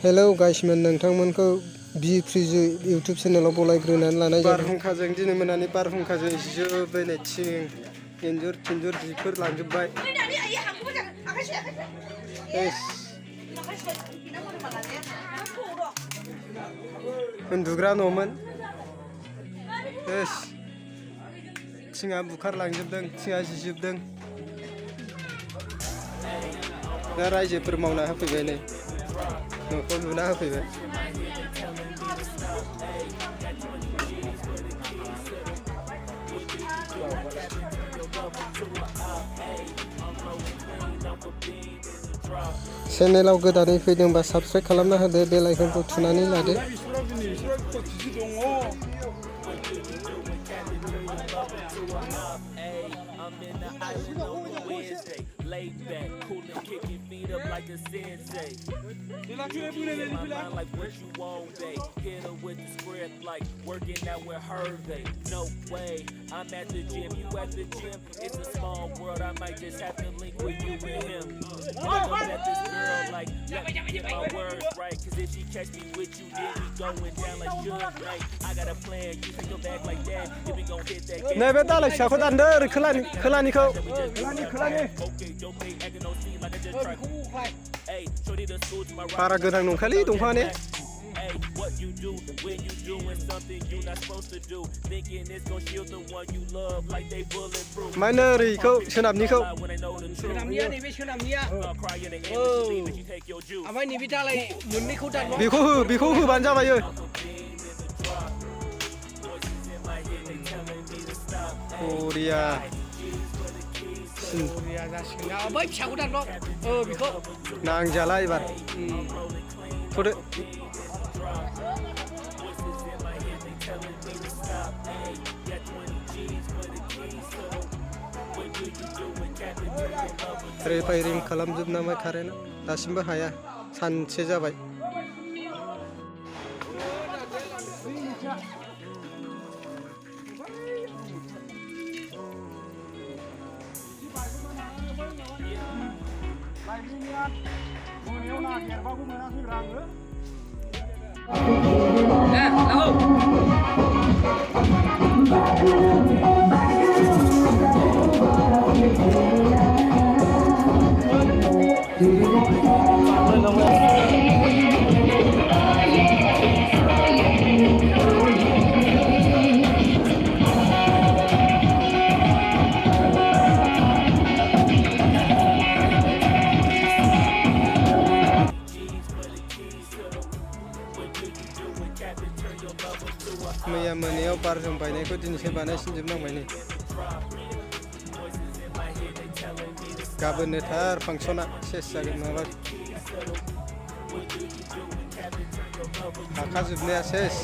Hello guys, नोंथांमोनखौ बि फ्रिजु YouTube चेनेलाव बलायग्रोनानै लानाय जाबाय। बारहुंखाजों दिनै मोनानि बारहुंखाजों जिजोबैनाय थिं इन्जुर थिन्जुर जिफोर लांजोबबाय। उन्दुग्रा न'मोन। थिङा बुखारलांजोबदों, थिङा जिजोबदों। दा रायजोफोर मावना होफैबाय नै न'खौ लुना होफैबाय। चेनेलाव गोदानै फैदोंबा साबस्क्राइब खालामना होदो, बेल आइकनखौ थुनानै लादो। Laid back, cool and kicking feet up like a sensei. Like what you want, babe. Hit her with the script like working out with her, babe. No way, I'm at the gym, you at the gym. It's a small world, I might just have to link with you and him. Look at this girl like, let me get my words right. Cause if she catch me with you, then we going down like Suge Knight. I got a plan, you think go back like that. If we gon' hit that game. नैबे दालाय फिसाखौ दानदो खोलानिखौ। बारा गोनां नंखायालै दंफाङानो। मानो ओरैखौ सोनाबनिखौ? सोनाबनिया नैबे सोनाबनिया। ओमफ्राय नैबे दालाय मोननैखौ दानबा। बेखौ होबानो जाबायो। बरिया। जासिगोन ना बै फिसाखौ दानबा बेखौ नांजाला एबार थ'दो। रिपेयारिं खालामजोबनांबाय कारेन्टआ दासिमबो हाया सानसे जाबाय। मैया मोनायाव बारजों बायनायखौ दिनैसो बानायफिनजोबनांबाय नै। गाबोननो थार फांसना सेस जागोन नङाबा हाखाजोबनाया सेस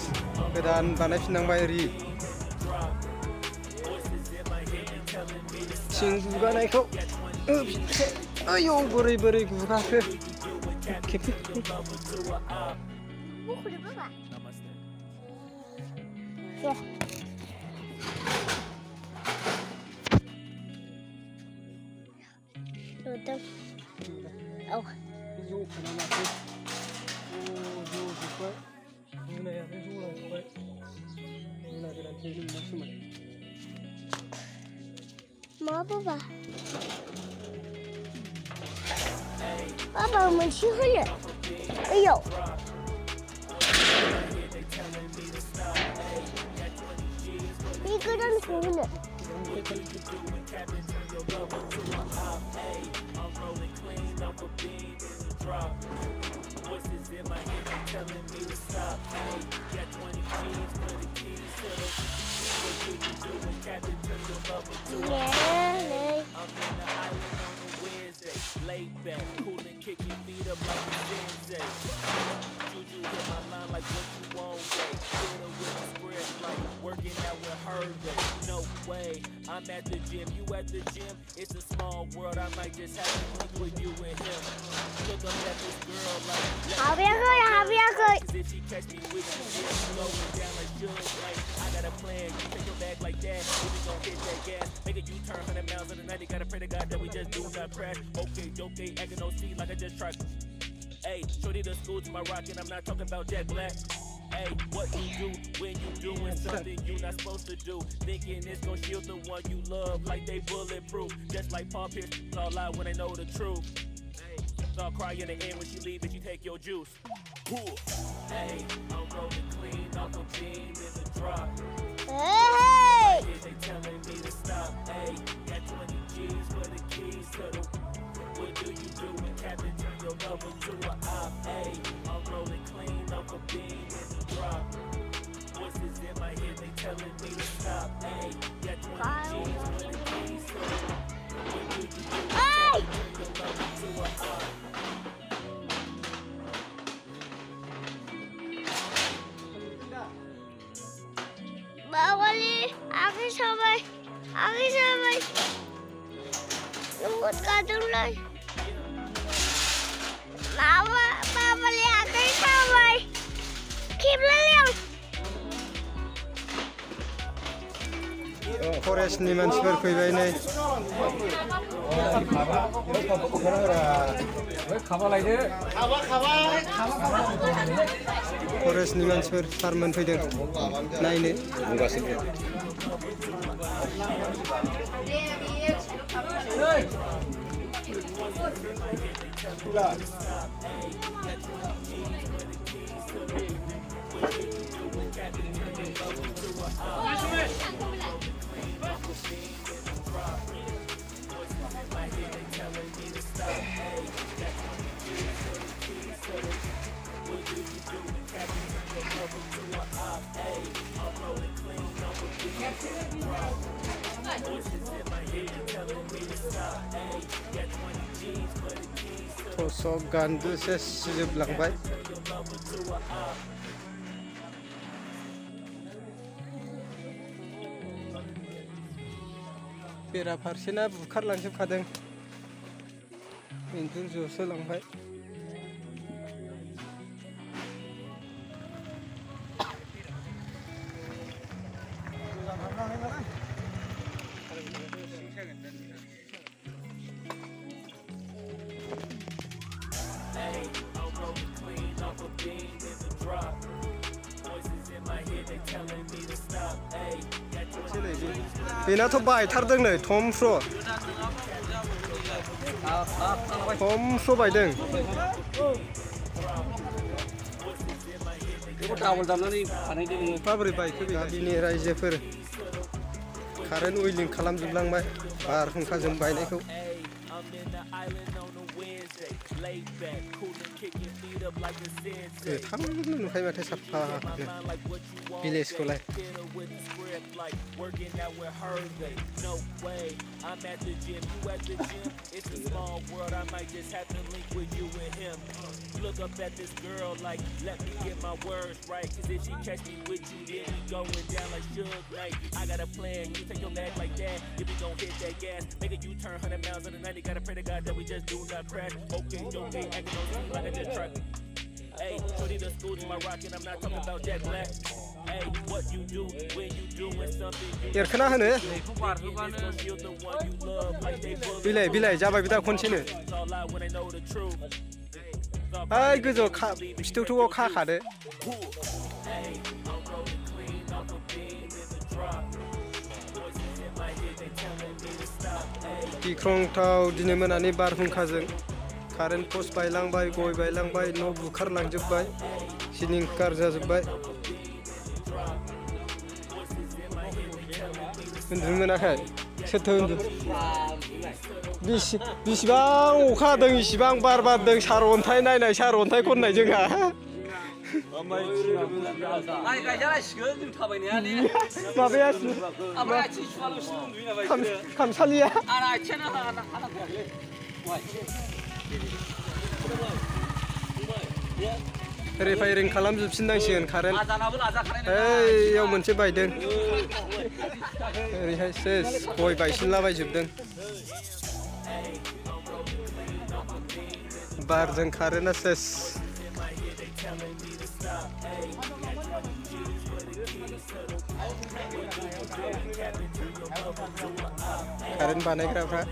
गोदान बानायफिननांबाय ओरै। थिं गुगानायखौ आयौ बोरै गुगाखो खेबसे। Papa, moest je hunnen? Yo. Je kunt dan hunnen. Laid back, cool and kicking feet up like a sensei. You hit my line like what you want, babe. Hit her with the script like working out with her, babe. No way, I'm at the gym, you at the gym. It's a small world, I might just have to link with you and him. Look up at this girl like, cause if she catch me with you, then we going down like Suge Knight. I got a plan, you take your back like that. If we gon' hit that gas, make a U-turn 100 miles in the night. You gotta pray to God that we just do not crash. Okay, acting no C like I just tried. Hey, shorty the school to my rocket, I'm not talking about Jack Black. Hey, what you do when you doing something you not supposed to do? Thinking it's gonna shield the one you love like they bulletproof. Just like Paul Pierce, it's all out when they know the truth. It's all cry in the end when she leave and you take your juice. Hey, I'm rolling clean off a beam in the drop. Hey! They telling me to stop. Hey, got 20 G's for the keys to the. What do you do when Captain turn your lover to a op? Hey, I'm rolling clean off a beam in the drop. Voices in my head, they telling me to stop. Hey, got 20 G's for the keys to the. What do you do when Captain turn your lover to a op? Bawali, aku sampai. Lembut kadang lagi. Bawali, aku sampai. Keep leliang. फरेस्टनि मानसिफोर फैबाय नै फरेस्टनि मानसिफोर सार मोनफैदों नायनो थसक गान्दो cess जोबलांबाय बेराफारसेना बुखारलांजोबखादों इन्जुर जसोलांबाय बेनाथ' बायथारदों नै थमफ्र' बायदों माबोरै बायखो गामिनि रायजोफोर कारेन्ट उइलिं खालामजोबलांबाय बारहुंखाजों बायनायखौ गोथांनो नुखायो माथो साफा भिलेजखौलाय Working out with her, no way. I'm at the gym, you at the gym. It's a small world, I might just have to link with you and him. Look up at this girl like, let me get my words right. Cause if she catch me with you, then we going down like Suge Knight. I got a plan, you take your bag like that. If we gon' hit that gas, make a U-turn 100 miles on the 90. Gotta pray to God that we just do not crash. Okay, acting on me like I just truck. Hey, shorty the school to my rocket, I'm not talking about Jack Black. Hey, what you do when you doing something एरखोना होनो बिलाइ जाबाय बिदा खनसेनो ओइ गोजौ फिथौथौआव खाखादो गिख्रंथाव दिनै मोनानि बारहुंखाजों कारेन्ट पस्ट बायलांबाय गय बायलांबाय न' बुखारलांजोबबाय सिलिंखार जाजोबबाय उन्दुनो मोनाखै सोरथो बेसेबां अखा हादों इसिबां बार बारदों सारअन्थाइ नायनाय सारअन्थाइ खननाय जोंहा माबाया खामसालिया रिफायरिं खालामजोबफिननांसिगोन कारेन्ट ओइयाव मोनसे बायदों ओरैहाय सेस गय बायसिनलाबायजोबदों बारजों कारेन्टआ सेस कारेन्ट बानायग्राफ्रा